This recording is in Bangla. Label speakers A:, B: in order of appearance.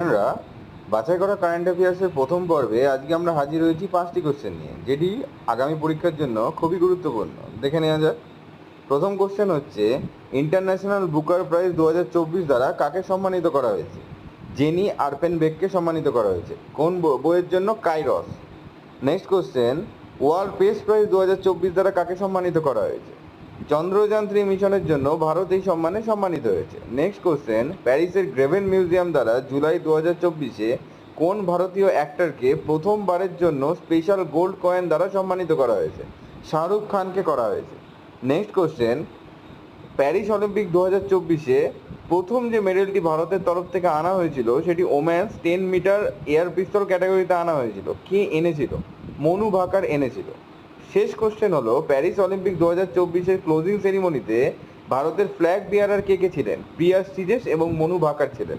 A: আমরা বাছাই করা কারেন্ট অ্যাফেয়ার্সের প্রথম পর্বে আজকে আমরা হাজির হয়েছি 5টি কোশ্চেন নিয়ে, যেটি আগামী পরীক্ষার জন্য খুবই গুরুত্বপূর্ণ। দেখে নেওয়া যাক। প্রথম কোশ্চেন হচ্ছে, ইন্টারন্যাশনাল বুকার প্রাইজ 2024 দ্বারা কাকে সম্মানিত করা হয়েছে? জেনি আর্পেনবেককে সম্মানিত করা হয়েছে। কোন বইয়ের জন্য? Kairos. Next question, world peace prize 2024 দ্বারা কাকে সম্মানিত করা হয়েছে? চন্দ্রযান-3 মিশনের জন্য ভারত এই সম্মানে সম্মানিত হয়েছে। নেক্সট কোশ্চেন, প্যারিসের গ্রেভেন মিউজিয়াম দ্বারা জুলাই 2024-এ কোন ভারতীয় অ্যাক্টরকে প্রথমবারের জন্য স্পেশাল গোল্ড কয়েন দ্বারা সম্মানিত করা হয়েছে? শাহরুখ খানকে করা হয়েছে। নেক্সট কোশ্চেন, প্যারিস অলিম্পিক 2024-এ প্রথম যে মেডেলটি ভারতের তরফ থেকে আনা হয়েছিল সেটি ওম্যান্স 10 মিটার এয়ার পিস্তল ক্যাটাগরিতে আনা হয়েছিল। কে এনেছিল? মনু ভাকার এনেছিল। শেষ কোশ্চেন হলো, প্যারিস অলিম্পিক 2024-এর ক্লোজিং সেরিমনিতে ভারতের ফ্ল্যাগ বিয়ারার কে কে ছিলেন? প্রিয়া শ্রীজেশ এবং মনু ভাকার ছিলেন।